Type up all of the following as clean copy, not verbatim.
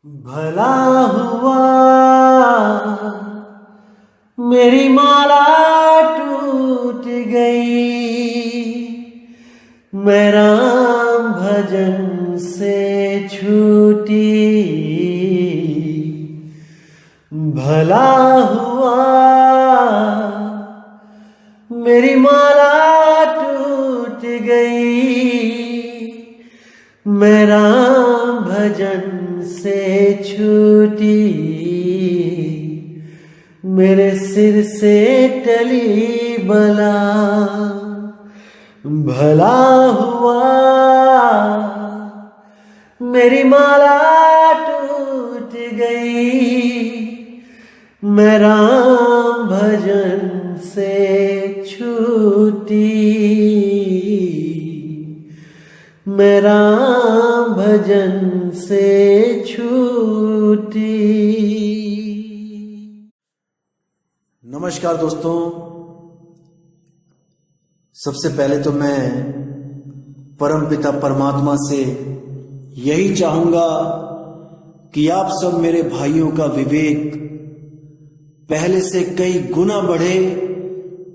भला हुआ मेरी माला टूट गई, मैं राम भजन से छूटी। भला हुआ मेरी माला टूट गई, मैं राम भजन से छूटी। मेरे सिर से टली बला, भला हुआ मेरी माला टूट गई, मैं राम भजन से छूटी। मैं राम भजन से छूटी। नमस्कार दोस्तों, सबसे पहले तो मैं परमपिता परमात्मा से यही चाहूंगा कि आप सब मेरे भाइयों का विवेक पहले से कई गुना बढ़े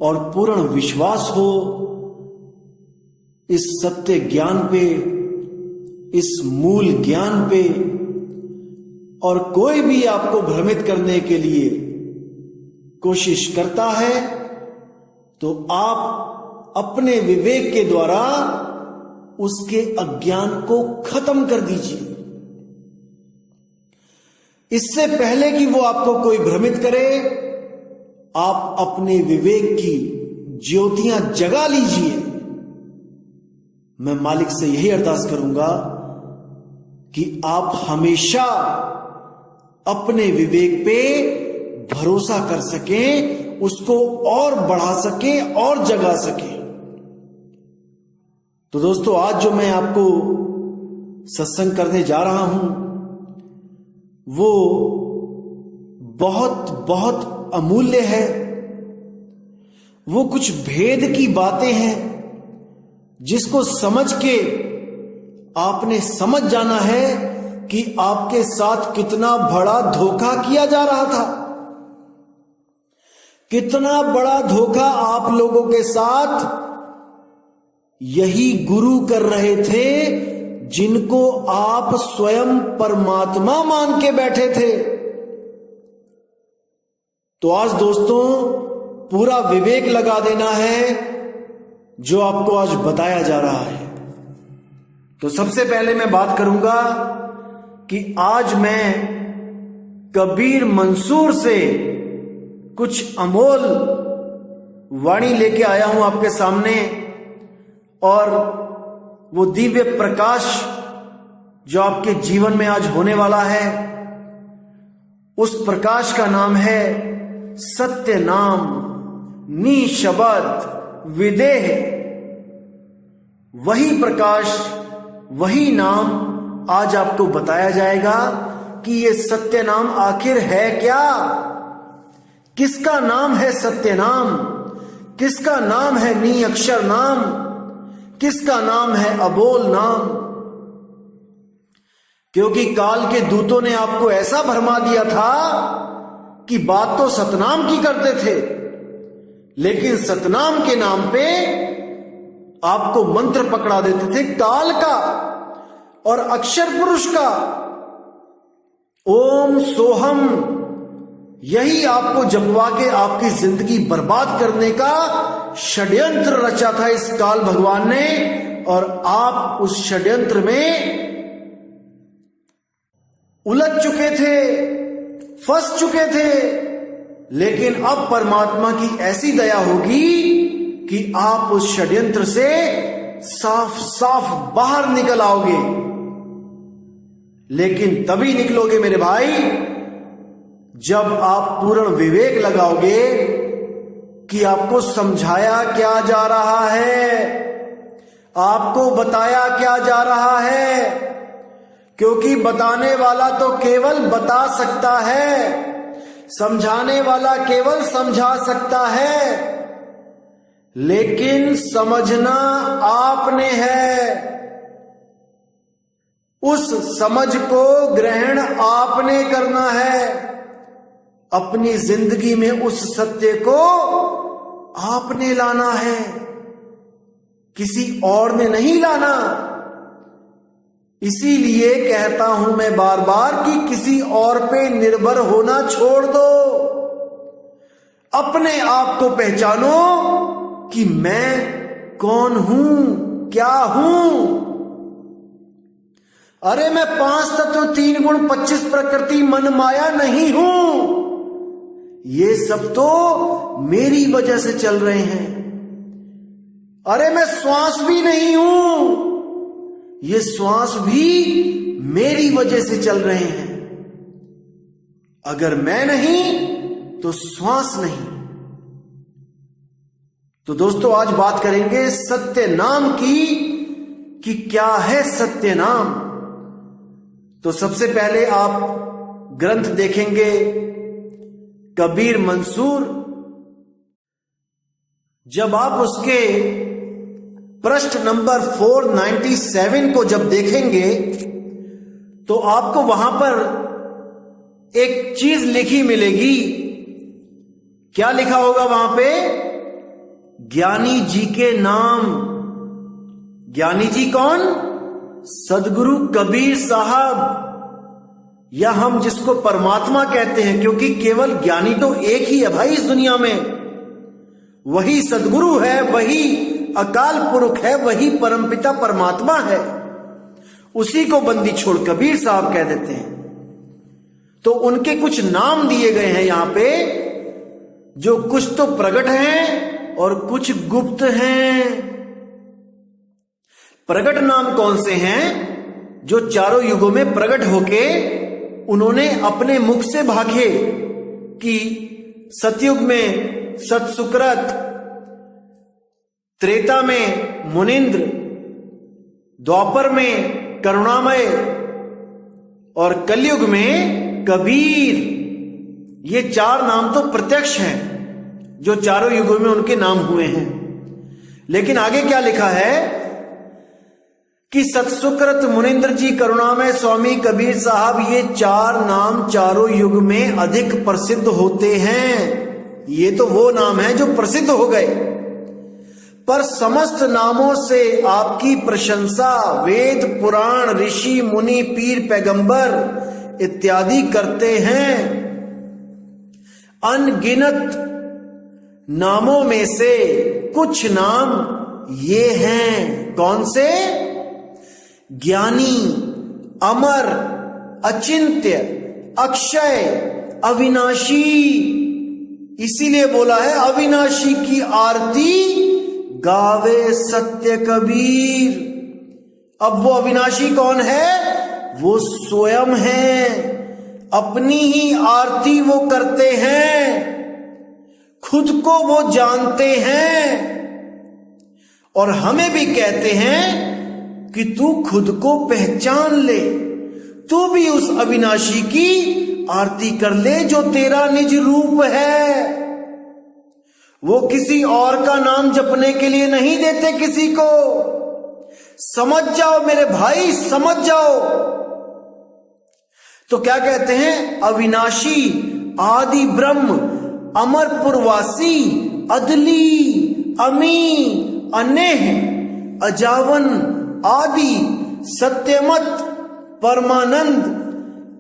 और पूर्ण विश्वास हो इस सत्य ज्ञान पे, इस मूल ज्ञान पे। और कोई भी आपको भ्रमित करने के लिए कोशिश करता है तो आप अपने विवेक के द्वारा उसके अज्ञान को खत्म कर दीजिए। इससे पहले कि वो आपको कोई भ्रमित करे, आप अपने विवेक की ज्योतियां जगा लीजिए। मैं मालिक से यही अरदास करूंगा कि आप हमेशा अपने विवेक पे भरोसा कर सकें, उसको और बढ़ा सकें और जगा सकें। तो दोस्तों, आज जो मैं आपको सत्संग करने जा रहा हूं वो बहुत बहुत अमूल्य है। वो कुछ भेद की बातें हैं जिसको समझ के आपने समझ जाना है कि आपके साथ कितना बड़ा धोखा किया जा रहा था, कितना बड़ा धोखा आप लोगों के साथ यही गुरु कर रहे थे जिनको आप स्वयं परमात्मा मान के बैठे थे। तो आज दोस्तों, पूरा विवेक लगा देना है जो आपको आज बताया जा रहा है। तो सबसे पहले मैं बात करूंगा कि आज मैं कबीर मंसूर से कुछ अमोल वाणी लेके आया हूं आपके सामने। और वो दिव्य प्रकाश जो आपके जीवन में आज होने वाला है, उस प्रकाश का नाम है सत्य नाम निशब्द विदेह। वही प्रकाश, वही नाम आज आपको बताया जाएगा कि ये सत्य नाम आखिर है क्या। किसका नाम है सत्य नाम, किसका नाम है नी अक्षर नाम, किसका नाम है अबोल नाम। क्योंकि काल के दूतों ने आपको ऐसा भरमा दिया था कि बात तो सतनाम की करते थे, लेकिन सतनाम के नाम पे आपको मंत्र पकड़ा देते थे काल का और अक्षर पुरुष का। ओम सोहम, यही आपको जपवा के आपकी जिंदगी बर्बाद करने का षड्यंत्र रचा था इस काल भगवान ने। और आप उस षड्यंत्र में उलझ चुके थे, फंस चुके थे। लेकिन अब परमात्मा की ऐसी दया होगी कि आप उस षड्यंत्र से साफ साफ बाहर निकल आओगे। लेकिन तभी निकलोगे मेरे भाई जब आप पूर्ण विवेक लगाओगे कि आपको समझाया क्या जा रहा है, आपको बताया क्या जा रहा है। क्योंकि बताने वाला तो केवल बता सकता है, समझाने वाला केवल समझा सकता है, लेकिन समझना आपने है। उस समझ को ग्रहण आपने करना है। अपनी जिंदगी में उस सत्य को आपने लाना है, किसी और ने नहीं लाना। इसीलिए कहता हूं मैं बार बार कि किसी और पे निर्भर होना छोड़ दो। अपने आप को पहचानो कि मैं कौन हूं, क्या हूं। अरे मैं 5 तत्व 3 गुण 25 प्रकृति मन माया नहीं हूं। ये सब तो मेरी वजह से चल रहे हैं। अरे मैं श्वास भी नहीं हूं, ये श्वास भी मेरी वजह से चल रहे हैं। अगर मैं नहीं तो श्वास नहीं। तो दोस्तों आज बात करेंगे सत्य नाम की कि क्या है सत्य नाम। तो सबसे पहले आप ग्रंथ देखेंगे कबीर मंसूर। जब आप उसके पृष्ठ नंबर 497 को जब देखेंगे तो आपको वहां पर एक चीज लिखी मिलेगी। क्या लिखा होगा वहां पे? ज्ञानी जी के नाम। ज्ञानी जी कौन? सदगुरु कबीर साहब, या हम जिसको परमात्मा कहते हैं, क्योंकि केवल ज्ञानी तो एक ही है भाई इस दुनिया में। वही सदगुरु है, वही अकाल पुरुष है, वही परमपिता परमात्मा है। उसी को बंदी छोड़ कबीर साहब कह देते हैं। तो उनके कुछ नाम दिए गए हैं यहां पे, जो कुछ तो प्रकट हैं और कुछ गुप्त हैं। प्रकट नाम कौन से हैं? जो चारों युगों में प्रकट होके उन्होंने अपने मुख से भागे कि सतयुग में सतसुक्रत, त्रेता में मुनिंद्र, द्वापर में करुणामय और कलयुग में कबीर। ये 4 नाम तो प्रत्यक्ष हैं जो चारों युगों में उनके नाम हुए हैं। लेकिन आगे क्या लिखा है कि सतसुक्रत, मुनिंद्र जी, करुणामय, स्वामी कबीर साहब, ये 4 नाम चारों युग में अधिक प्रसिद्ध होते हैं। ये तो वो नाम है जो प्रसिद्ध हो गए, पर समस्त नामों से आपकी प्रशंसा वेद पुराण ऋषि मुनि पीर पैगंबर इत्यादि करते हैं। अनगिनत नामों में से कुछ नाम ये हैं। कौन से? ज्ञानी, अमर, अचिंत्य, अक्षय, अविनाशी। इसीलिए बोला है अविनाशी की आरती गावे सत्य कबीर। अब वो अविनाशी कौन है? वो स्वयं है। अपनी ही आरती वो करते हैं, खुद को वो जानते हैं और हमें भी कहते हैं कि तू खुद को पहचान ले, तू भी उस अविनाशी की आरती कर ले जो तेरा निज रूप है। वो किसी और का नाम जपने के लिए नहीं देते किसी को। समझ जाओ मेरे भाई, समझ जाओ। तो क्या कहते हैं? अविनाशी, आदि ब्रह्म, अमरपुरवासी, अदली, अमी, अनेह, अजावन, आदि, सत्यमत, परमानंद,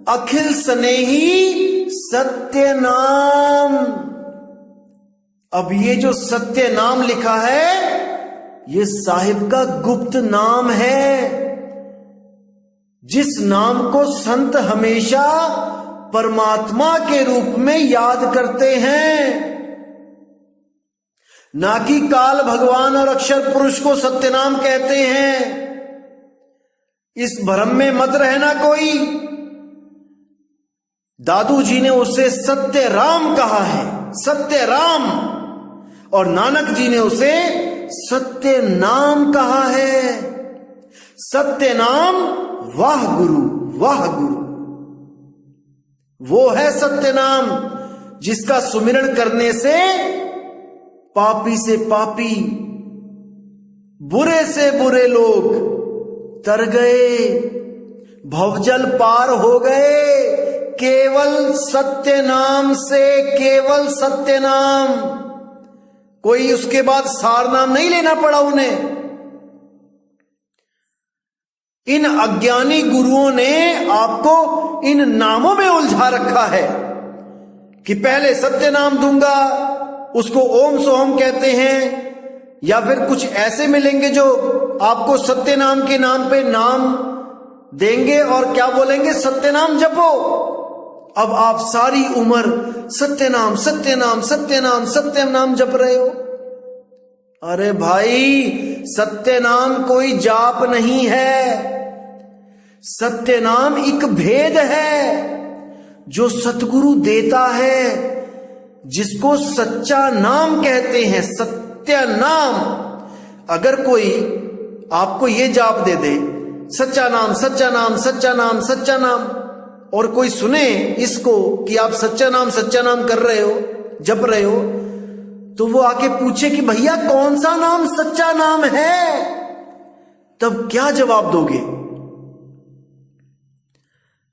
अखिल स्नेही, सत्य नाम। अब ये जो सत्य नाम लिखा है ये साहिब का गुप्त नाम है, जिस नाम को संत हमेशा परमात्मा के रूप में याद करते हैं, ना कि काल भगवान और अक्षर पुरुष को सत्य नाम कहते हैं। इस भ्रम में मत रहना कोई। दादू जी ने उसे सत्य राम कहा है, सत्य राम, और नानक जी ने उसे सत्य नाम कहा है। सत्य नाम वाह गुरु, वाह गुरु। वो है सत्य नाम जिसका सुमिरन करने से पापी से पापी, बुरे से बुरे लोग तर गए, भवजल पार हो गए केवल सत्य नाम से, केवल सत्य नाम। कोई उसके बाद सार नाम नहीं लेना पड़ा उन्हें। इन अज्ञानी गुरुओं ने आपको इन नामों में उलझा रखा है कि पहले सत्य नाम दूंगा, उसको ओम सोहम कहते हैं, या फिर कुछ ऐसे मिलेंगे जो आपको सत्य नाम के नाम पे नाम देंगे और क्या बोलेंगे, सत्य नाम जपो। अब आप सारी उम्र सत्य नाम सत्य नाम सत्य नाम सत्य नाम जप रहे हो। अरे भाई, सत्य नाम कोई जाप नहीं है। सत्य नाम एक भेद है जो सतगुरु देता है, जिसको सच्चा नाम कहते हैं, सत्य नाम। अगर कोई आपको ये जाप दे दे, सच्चा नाम सच्चा नाम सच्चा नाम सच्चा नाम, और कोई सुने इसको कि आप सच्चा नाम कर रहे हो, जप रहे हो, तो वो आके पूछे कि भैया कौन सा नाम सच्चा नाम है, तब क्या जवाब दोगे?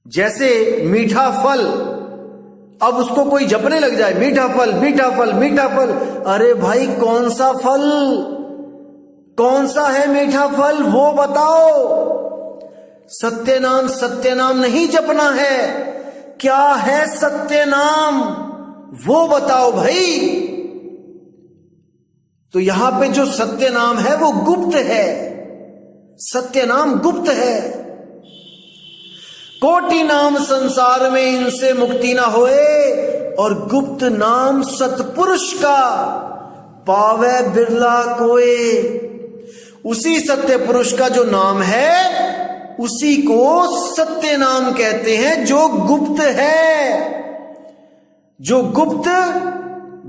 जैसे मीठा फल, अब उसको कोई जपने लग जाए, मीठा फल मीठा फल मीठा फल। अरे भाई, कौन सा फल, कौन सा है मीठा फल, वो बताओ। सत्य नाम नहीं जपना है। क्या है सत्य नाम, वो बताओ भाई। तो यहां पे जो सत्य नाम है वो गुप्त है, सत्य नाम गुप्त है। कोटि नाम संसार में इनसे मुक्ति ना होए, और गुप्त नाम सतपुरुष का पावे बिरला कोए। उसी सत्य पुरुष का जो नाम है उसी को सत्य नाम कहते हैं, जो गुप्त है। जो गुप्त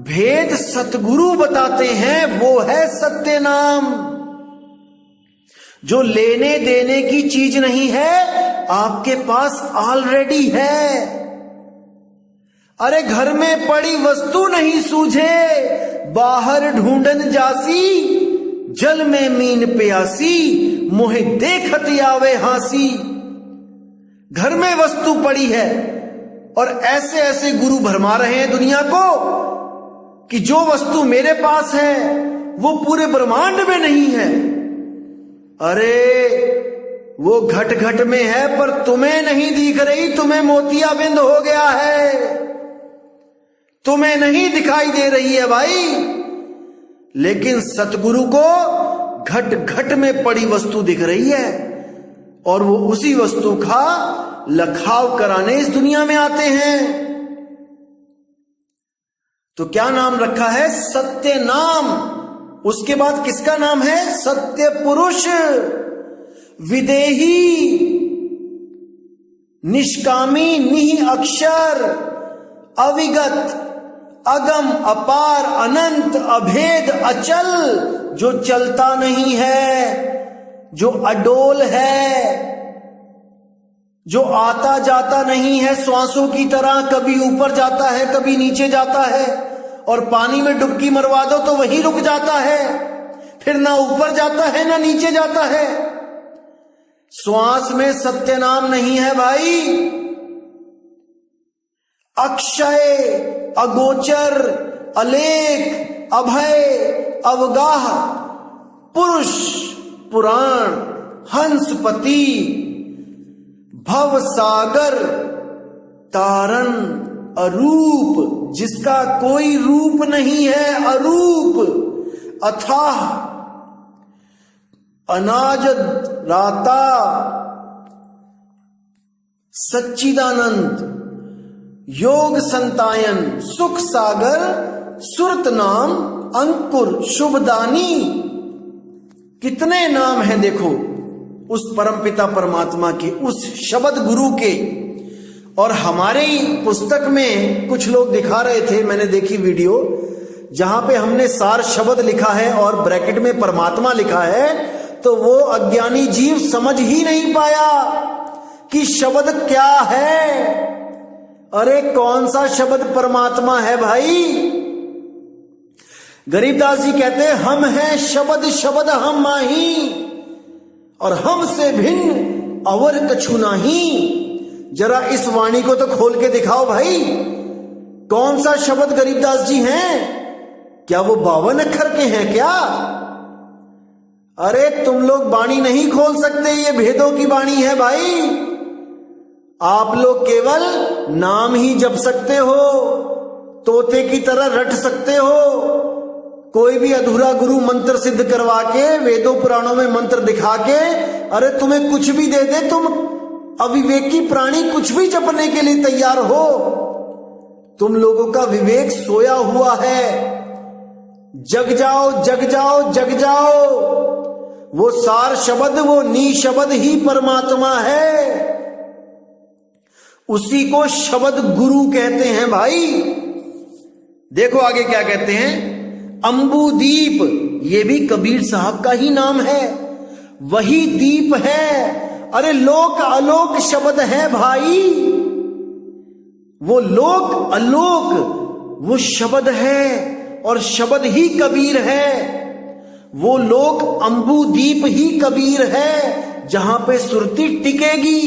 भेद सतगुरु बताते हैं वो है सत्य नाम। जो लेने देने की चीज नहीं है, आपके पास ऑलरेडी है। अरे घर में पड़ी वस्तु नहीं सूझे, बाहर ढूंढन जासी, जल में मीन प्यासी, मोहे देखत आवे हासी। घर में वस्तु पड़ी है और ऐसे ऐसे गुरु भरमा रहे हैं दुनिया को कि जो वस्तु मेरे पास है वो पूरे ब्रह्मांड में नहीं है। अरे वो घट घट में है पर तुम्हें नहीं दिख रही, तुम्हें मोतियाबिंद हो गया है, तुम्हें नहीं दिखाई दे रही है भाई। लेकिन सतगुरु को घट घट में पड़ी वस्तु दिख रही है और वो उसी वस्तु का लखाव कराने इस दुनिया में आते हैं। तो क्या नाम रखा है? सत्य नाम। उसके बाद किसका नाम है? सत्य पुरुष, विदेही, निष्कामी, निहि अक्षर, अविगत, अगम, अपार, अनंत, अभेद, अचल, जो चलता नहीं है, जो अडोल है, जो आता जाता नहीं है श्वासों की तरह, कभी ऊपर जाता है कभी नीचे जाता है, और पानी में डुबकी मरवा दो तो वहीं रुक जाता है, फिर ना ऊपर जाता है ना नीचे जाता है। श्वास में सत्य नाम नहीं है भाई। अक्षय, अगोचर, अलेख, अभय, अवगाह, पुरुष, पुराण, हंसपति, भव सागर, तारन, अरूप, जिसका कोई रूप नहीं है, अरूप, अथाह, अनाज राता, सच्चिदानंद, योग संतायन, सुख सागर, सुरत नाम, अंकुर, शुभदानी। कितने नाम हैं देखो उस परमपिता परमात्मा के, उस शब्द गुरु के। और हमारे पुस्तक में कुछ लोग दिखा रहे थे, मैंने देखी वीडियो, जहां पे हमने सार शब्द लिखा है और ब्रैकेट में परमात्मा लिखा है, तो वो अज्ञानी जीव समझ ही नहीं पाया कि शब्द क्या है। अरे कौन सा शब्द परमात्मा है भाई? गरीबदास जी कहते हैं, हम हैं शब्द, शब्द हम माही, और हमसे भिन्न अवर कछु नाही। जरा इस वाणी को तो खोल के दिखाओ भाई, कौन सा शब्द गरीबदास जी हैं? क्या वो 52 अक्षर के हैं क्या? अरे तुम लोग वाणी नहीं खोल सकते, ये भेदों की वाणी है भाई। आप लोग केवल नाम ही जप सकते हो, तोते की तरह रट सकते हो। कोई भी अधूरा गुरु मंत्र सिद्ध करवा के, वेदों पुराणों में मंत्र दिखा के, अरे तुम्हें कुछ भी दे दे, तुम अविवेकी प्राणी कुछ भी जपने के लिए तैयार हो। तुम लोगों का विवेक सोया हुआ है। जग जाओ, जग जाओ, जग जाओ। वो सार शब्द, वो नी शब्द ही परमात्मा है। उसी को शब्द गुरु कहते हैं भाई। देखो आगे क्या कहते हैं, अंबुदीप, ये भी कबीर साहब का ही नाम है, वही दीप है। अरे लोक अलोक शब्द है भाई, वो लोक अलोक वो शब्द है, और शब्द ही कबीर है। वो लोक अंबुदीप ही कबीर है, जहां पे सुरती टिकेगी,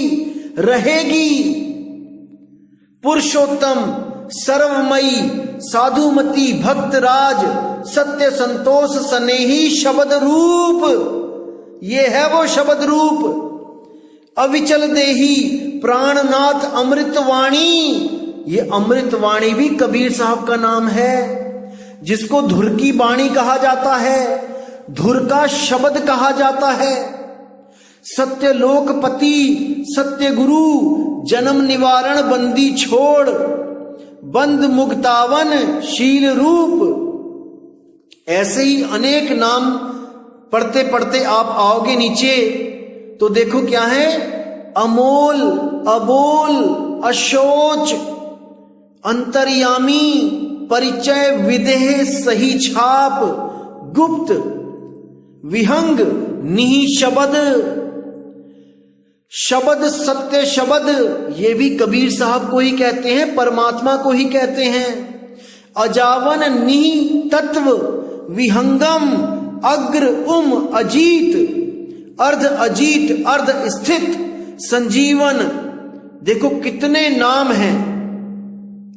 रहेगी। पुरुषोत्तम, सर्वमयी, साधुमती, भक्तराज, सत्य संतोष स्नेही शब्द रूप, ये है वो शब्द रूप। अविचल देही, प्राणनाथ, अमृतवाणी, ये अमृतवाणी भी कबीर साहब का नाम है, जिसको धुर की वाणी कहा जाता है, धुर का शब्द कहा जाता है। सत्य लोकपति, सत्य गुरु, जन्म निवारण, बंदी छोड़, बंद मुक्तावन, शील रूप। ऐसे ही अनेक नाम पढ़ते पढ़ते आप आओगे नीचे तो देखो क्या है, अमोल, अबोल, अशोच, अंतर्यामी, परिचय, विदेह, सही छाप, गुप्त, विहंग, निहि शब्द, शब्द, सत्य शब्द, ये भी कबीर साहब को ही कहते हैं, परमात्मा को ही कहते हैं। अजावन, निहि तत्व, विहंगम, अग्र, अजीत, अर्ध अजीत, अर्ध स्थित, संजीवन। देखो कितने नाम हैं।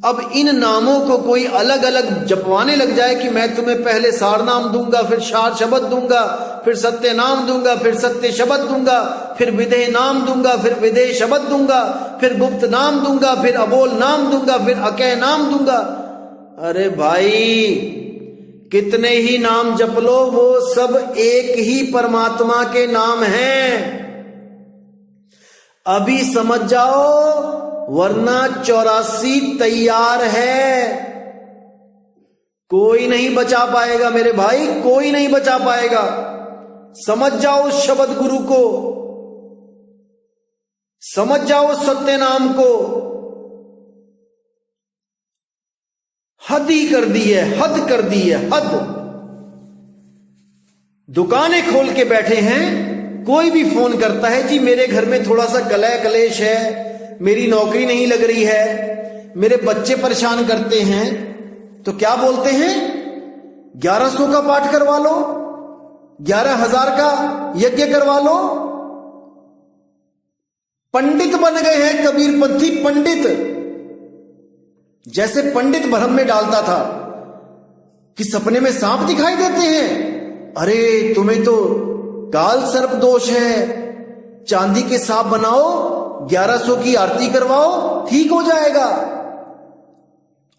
अब इन नामों को कोई अलग अलग जपवाने लग जाए कि मैं तुम्हें पहले सार नाम दूंगा, फिर सार शब्द दूंगा, फिर सत्य नाम दूंगा, फिर सत्य शब्द दूंगा, फिर विदेह नाम दूंगा, फिर विदेह शब्द दूंगा, फिर गुप्त नाम दूंगा, फिर अबोल नाम दूंगा, फिर अकय नाम दूंगा। अरे भाई कितने ही नाम जप लो, वो सब एक ही परमात्मा के नाम हैं। अभी समझ जाओ, वरना 84 तैयार है। कोई नहीं बचा पाएगा मेरे भाई, कोई नहीं बचा पाएगा। समझ जाओ उस शब्द गुरु को, समझ जाओ सत्य नाम को। हद ही कर दी है, हद कर दी है, हद। दुकानें खोल के बैठे हैं, कोई भी फोन करता है जी मेरे घर में थोड़ा सा कलह कलेश है, मेरी नौकरी नहीं लग रही है, मेरे बच्चे परेशान करते हैं, तो क्या बोलते हैं, 1100 का पाठ करवा लो, 11,000 का यज्ञ करवा लो। पंडित बन गए हैं कबीरपंथी, पंडित। जैसे पंडित भ्रम में डालता था कि सपने में सांप दिखाई देते हैं, अरे तुम्हें तो काल सर्प दोष है, चांदी के सांप बनाओ, 1100 की आरती करवाओ, ठीक हो जाएगा।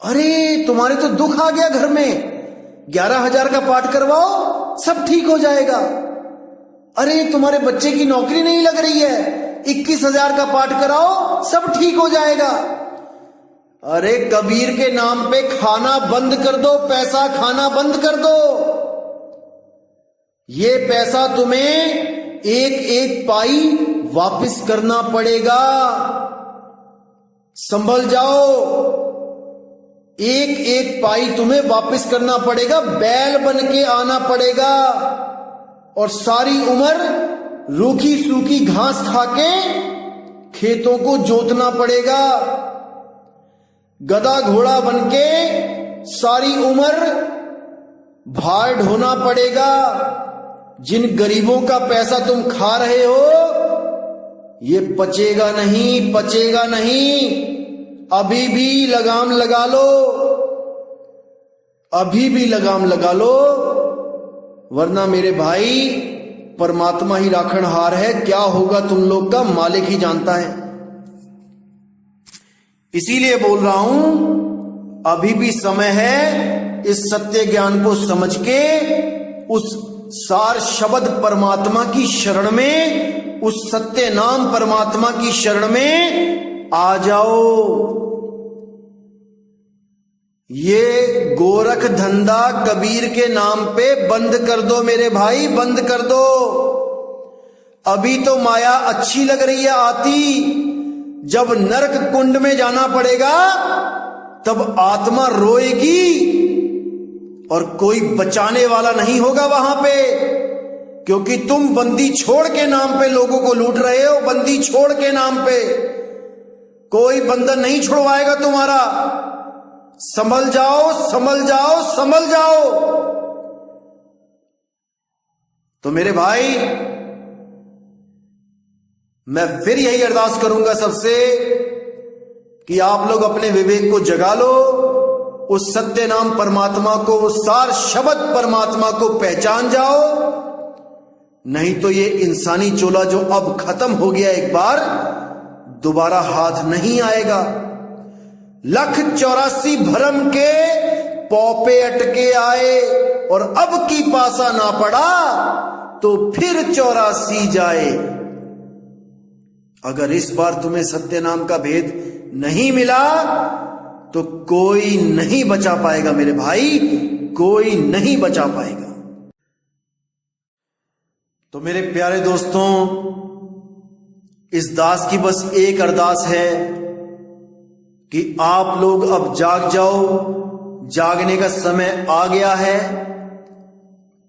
अरे तुम्हारे तो दुख आ गया घर में, 11,000 का पाठ करवाओ, सब ठीक हो जाएगा। अरे तुम्हारे बच्चे की नौकरी नहीं लग रही है, 21,000 का पाठ कराओ, सब ठीक हो जाएगा। अरे कबीर के नाम पे खाना बंद कर दो, पैसा खाना बंद कर दो। ये पैसा तुम्हें एक एक पाई वापस करना पड़ेगा। संभल जाओ, एक एक पाई तुम्हें वापस करना पड़ेगा, बैल बन के आना पड़ेगा, और सारी उम्र रूखी सूखी घास खा के खेतों को जोतना पड़ेगा। गधा घोड़ा बनके सारी उम्र भार ढोना पड़ेगा। जिन गरीबों का पैसा तुम खा रहे हो, ये पचेगा नहीं, पचेगा नहीं। अभी भी लगाम लगा लो, अभी भी लगाम लगा लो, वरना मेरे भाई परमात्मा ही राखणहार है। क्या होगा तुम लोग का मालिक ही जानता है। इसीलिए बोल रहा हूं, अभी भी समय है इस सत्य ज्ञान को समझ के उस सार शब्द परमात्मा की शरण में, उस सत्य नाम परमात्मा की शरण में आ जाओ। ये गोरख धंधा कबीर के नाम पे बंद कर दो मेरे भाई, बंद कर दो। अभी तो माया अच्छी लग रही है आती, जब नरक कुंड में जाना पड़ेगा तब आत्मा रोएगी और कोई बचाने वाला नहीं होगा वहां पे, क्योंकि तुम बंदी छोड़ के नाम पे लोगों को लूट रहे हो। बंदी छोड़ के नाम पे कोई बंधन नहीं छुड़वाएगा तुम्हारा। संभल जाओ, संभल जाओ, संभल जाओ। तो मेरे भाई, मैं फिर यही अरदास करूंगा सबसे कि आप लोग अपने विवेक को जगा लो, उस सत्य नाम परमात्मा को, उस सार शब्द परमात्मा को पहचान जाओ। नहीं तो ये इंसानी चोला जो अब खत्म हो गया एक बार, दोबारा हाथ नहीं आएगा। 184 भरम के पौपे अटके आए और अब की पासा ना पड़ा तो फिर 84 जाए। अगर इस बार तुम्हें सत्य नाम का भेद नहीं मिला तो कोई नहीं बचा पाएगा मेरे भाई, कोई नहीं बचा पाएगा। तो मेरे प्यारे दोस्तों, इस दास की बस एक अरदास है कि आप लोग अब जाग जाओ। जागने का समय आ गया है।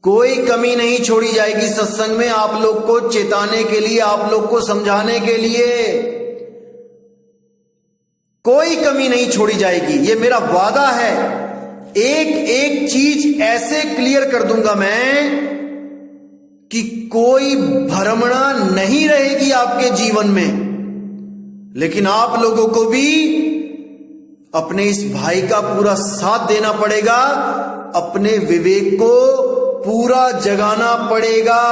कोई कमी नहीं छोड़ी जाएगी सत्संग में, आप लोग को चेताने के लिए, आप लोग को समझाने के लिए कोई कमी नहीं छोड़ी जाएगी। ये मेरा वादा है। एक एक चीज ऐसे क्लियर कर दूंगा मैं कि कोई भ्रमणा नहीं रहेगी आपके जीवन में। लेकिन आप लोगों को भी अपने इस भाई का पूरा साथ देना पड़ेगा, अपने विवेक को पूरा जगाना पड़ेगा।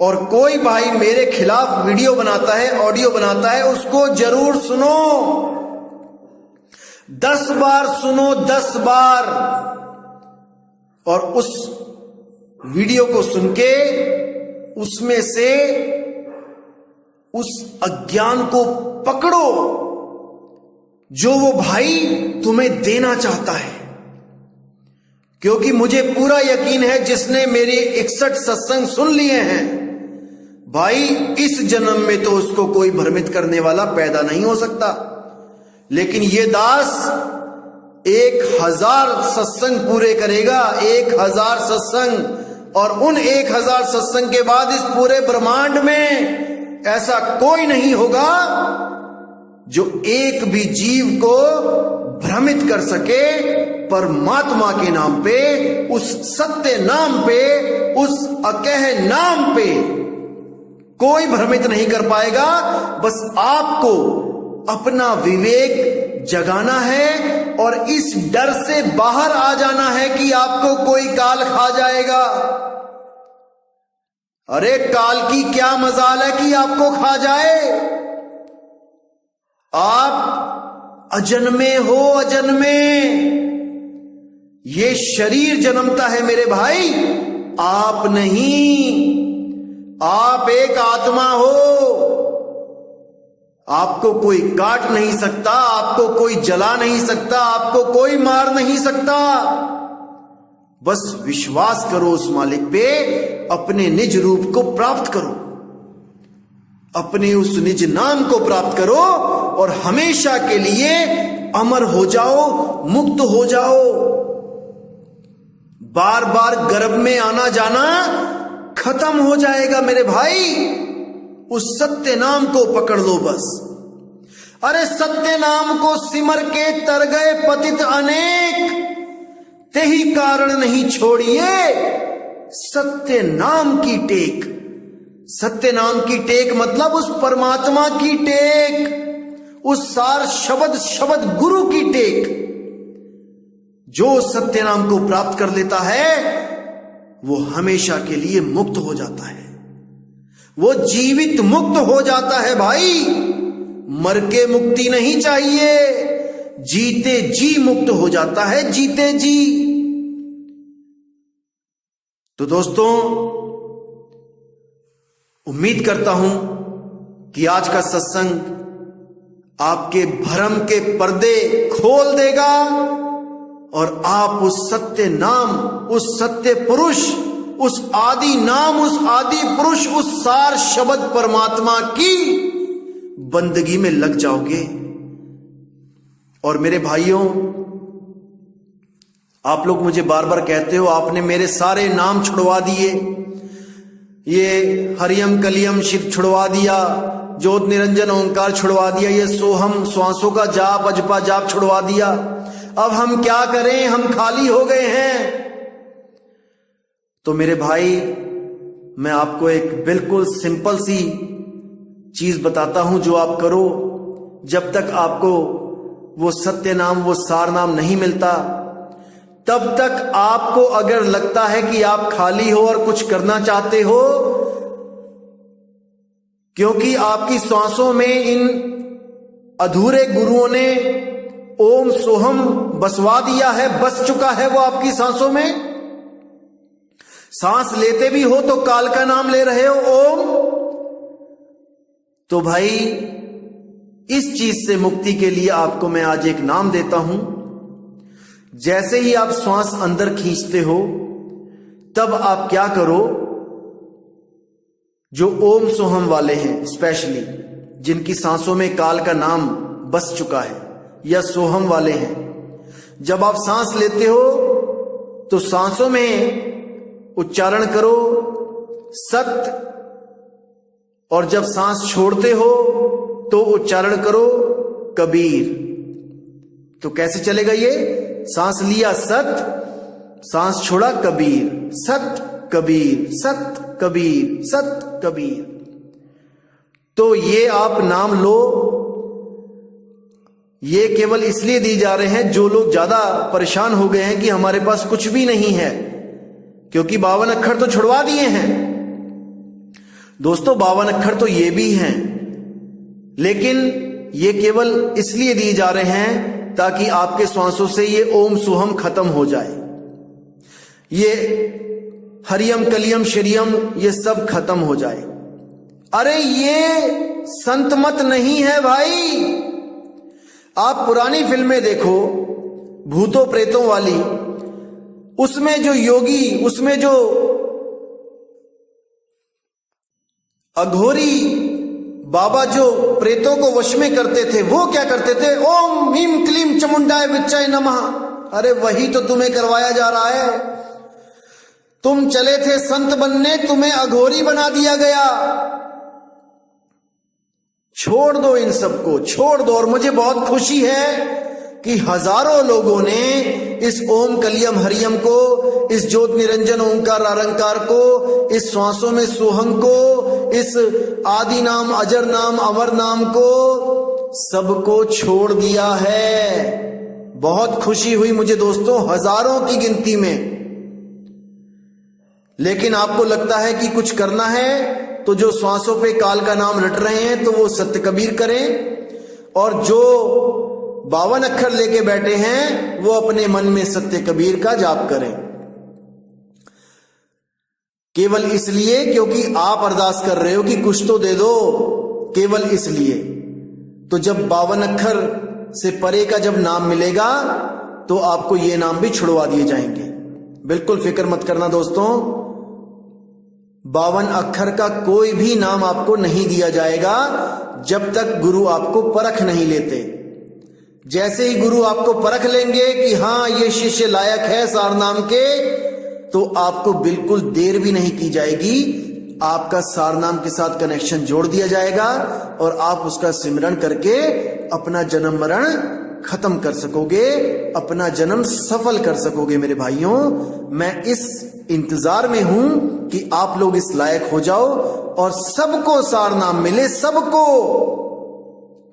और कोई भाई मेरे खिलाफ वीडियो बनाता है, ऑडियो बनाता है, उसको जरूर सुनो, 10 बार सुनो, 10 बार। और उस वीडियो को सुन के उसमें से उस अज्ञान को पकड़ो जो वो भाई तुम्हें देना चाहता है। क्योंकि मुझे पूरा यकीन है, जिसने मेरे 61 सत्संग सुन लिए हैं भाई, इस जन्म में तो उसको कोई भ्रमित करने वाला पैदा नहीं हो सकता। लेकिन ये दास 1000 सत्संग पूरे करेगा, 1000 सत्संग। और उन 1000 सत्संग के बाद इस पूरे ब्रह्मांड में ऐसा कोई नहीं होगा जो एक भी जीव को भ्रमित कर सके। परमात्मा के नाम पे, उस सत्य नाम पे, उस अकह नाम पे कोई भ्रमित नहीं कर पाएगा। बस आपको अपना विवेक जगाना है और इस डर से बाहर आ जाना है कि आपको कोई काल खा जाएगा। अरे काल की क्या मजाल है कि आपको खा जाए। आप अजन्मे हो, अजन्मे। ये शरीर जन्मता है मेरे भाई, आप नहीं। आप एक आत्मा हो। आपको कोई काट नहीं सकता, आपको कोई जला नहीं सकता, आपको कोई मार नहीं सकता। बस विश्वास करो उस मालिक पे, अपने निज रूप को प्राप्त करो, अपने उस निज नाम को प्राप्त करो और हमेशा के लिए अमर हो जाओ, मुक्त हो जाओ। बार बार गर्भ में आना जाना खत्म हो जाएगा मेरे भाई। उस सत्य नाम को पकड़ लो बस। अरे सत्य नाम को सिमर के तर गए पतित अनेक, तेहि कारण नहीं छोड़िए सत्य नाम की टेक। सत्य नाम की टेक मतलब उस परमात्मा की टेक, उस सार शब्द गुरु की टेक। जो सत्य नाम को प्राप्त कर लेता है वो हमेशा के लिए मुक्त हो जाता है, वो जीवित मुक्त हो जाता है भाई। मर के मुक्ति नहीं चाहिए, जीते जी मुक्त हो जाता है, जीते जी। तो दोस्तों, उम्मीद करता हूं कि आज का सत्संग आपके भ्रम के पर्दे खोल देगा और आप उस सत्य नाम, उस सत्य पुरुष, उस आदि नाम, उस आदि पुरुष, उस सार शब्द परमात्मा की बंदगी में लग जाओगे। और मेरे भाइयों, आप लोग मुझे बार बार कहते हो आपने मेरे सारे नाम छुड़वा दिए, ये हरियम कलियम शिव छुड़वा दिया, ज्योत निरंजन ओंकार छुड़वा दिया, ये सोहम श्वासों का जाप अजपा जाप छुड़वा दिया, अब हम क्या करें, हम खाली हो गए हैं। तो मेरे भाई, मैं आपको एक बिल्कुल सिंपल सी चीज बताता हूं जो आप करो। जब तक आपको वो सत्य नाम, वो सार नाम नहीं मिलता, तब तक आपको अगर लगता है कि आप खाली हो और कुछ करना चाहते हो, क्योंकि आपकी सांसों में इन अधूरे गुरुओं ने ओम सोहम बसवा दिया है, बस चुका है वो आपकी सांसों में। सांस लेते भी हो तो काल का नाम ले रहे हो, ओम। तो भाई, इस चीज से मुक्ति के लिए आपको मैं आज एक नाम देता हूं। जैसे ही आप श्वास अंदर खींचते हो, तब आप क्या करो, जो ओम सोहम वाले हैं, स्पेशली जिनकी सांसों में काल का नाम बस चुका है, या सोहम वाले हैं, जब आप सांस लेते हो तो सांसों में उच्चारण करो सत्य, और जब सांस छोड़ते हो तो उच्चारण करो कबीर। तो कैसे चलेगा ये? सांस लिया सत्य, सांस छोड़ा कबीर, सत्य कबीर, सत्य कबीर, सत्य कबीर। तो ये आप नाम लो। ये केवल इसलिए दी जा रहे हैं जो लोग ज्यादा परेशान हो गए हैं कि हमारे पास कुछ भी नहीं है, क्योंकि 52 अक्षर तो छुड़वा दिए हैं दोस्तों। 52 अक्षर तो ये भी हैं, लेकिन ये केवल इसलिए दिए जा रहे हैं ताकि आपके श्वासों से ये ओम सोहम खत्म हो जाए, ये हरियम कलियम श्रियम ये सब खत्म हो जाए। अरे ये संत मत नहीं है भाई। आप पुरानी फिल्में देखो, भूतों प्रेतों वाली, उसमें जो योगी, उसमें जो अघोरी बाबा जो प्रेतों को वश में करते थे, वो क्या करते थे? ओम ह्रीम क्लीम चमुंडाय विच्चाय नमः। अरे वही तो तुम्हें करवाया जा रहा है। तुम चले थे संत बनने, तुम्हें अघोरी बना दिया गया। छोड़ दो इन सबको, छोड़ दो। और मुझे बहुत खुशी है कि हजारों लोगों ने इस ओम कलियम हरियम को, इस ज्योत निरंजन ओंकार निरंकार को, इस श्वासों में सोहम को, इस आदि नाम, अजर नाम, अमर नाम को, सबको छोड़ दिया है। बहुत खुशी हुई मुझे दोस्तों, हजारों की गिनती में। लेकिन आपको लगता है कि कुछ करना है तो जो श्वासों पे काल का नाम रट रहे हैं तो वो सत्य कबीर करें, और जो 52 अक्षर लेके बैठे हैं वो अपने मन में सत्य कबीर का जाप करें। केवल इसलिए क्योंकि आप अरदास कर रहे हो कि कुछ तो दे दो, केवल इसलिए। तो जब 52 अक्षर से परे का जब नाम मिलेगा तो आपको ये नाम भी छुड़वा दिए जाएंगे। बिल्कुल फिक्र मत करना दोस्तों, 52 अक्षर का कोई भी नाम आपको नहीं दिया जाएगा जब तक गुरु आपको परख नहीं लेते। जैसे ही गुरु आपको परख लेंगे कि हाँ ये शिष्य लायक है सार नाम के, तो आपको बिल्कुल देर भी नहीं की जाएगी, आपका सार नाम के साथ कनेक्शन जोड़ दिया जाएगा और आप उसका सिमरन करके अपना जन्म मरण खत्म कर सकोगे, अपना जन्म सफल कर सकोगे। मेरे भाइयों, मैं इस इंतजार में हूं कि आप लोग इस लायक हो जाओ और सबको सार नाम मिले, सबको,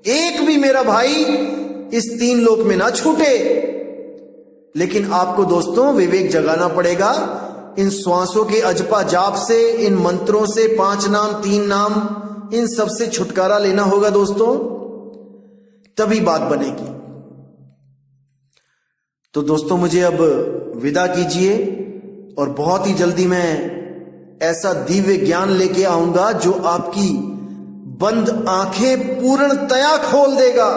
एक भी मेरा भाई इस 3 लोक में ना छूटे। लेकिन आपको दोस्तों विवेक जगाना पड़ेगा। इन श्वासों के अजपा जाप से, इन मंत्रों से, 5 नाम 3 नाम, इन सब से छुटकारा लेना होगा दोस्तों, तभी बात बनेगी। तो दोस्तों मुझे अब विदा कीजिए और बहुत ही जल्दी मैं ऐसा दिव्य ज्ञान लेके आऊंगा जो आपकी बंद आंखें पूर्णतया खोल देगा।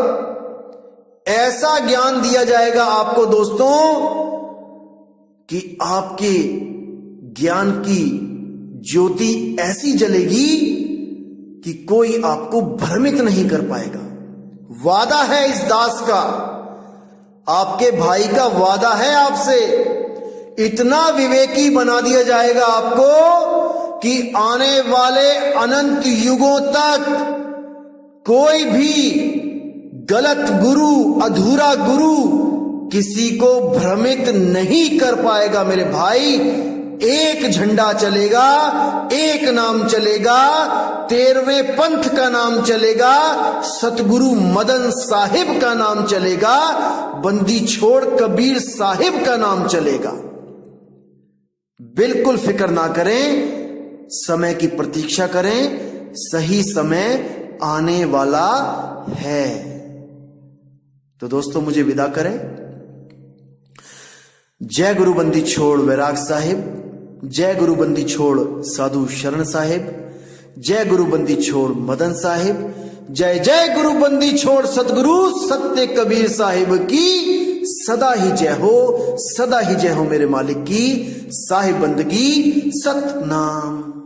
ऐसा ज्ञान दिया जाएगा आपको दोस्तों कि आपके ज्ञान की ज्योति ऐसी जलेगी कि कोई आपको भ्रमित नहीं कर पाएगा। वादा है इस दास का, आपके भाई का वादा है आपसे। इतना विवेकी बना दिया जाएगा आपको कि आने वाले अनंत युगों तक कोई भी गलत गुरु, अधूरा गुरु किसी को भ्रमित नहीं कर पाएगा मेरे भाई। एक झंडा चलेगा, एक नाम चलेगा, 13वें पंथ का नाम चलेगा, सतगुरु मदन साहिब का नाम चलेगा, बंदी छोड़ कबीर साहिब का नाम चलेगा। बिल्कुल फिक्र ना करें, समय की प्रतीक्षा करें, सही समय आने वाला है। तो दोस्तों मुझे विदा करें। जय गुरु बंदी छोड़ वैराग साहिब, जय गुरु बंदी छोड़ साधु शरण साहिब, जय गुरु बंदी छोड़ मदन साहिब, जय जय गुरु बंदी छोड़ सतगुरु सत्य कबीर साहिब की सदा ही जय हो, सदा ही जय हो मेरे मालिक की। साहिब बंदगी सतनाम।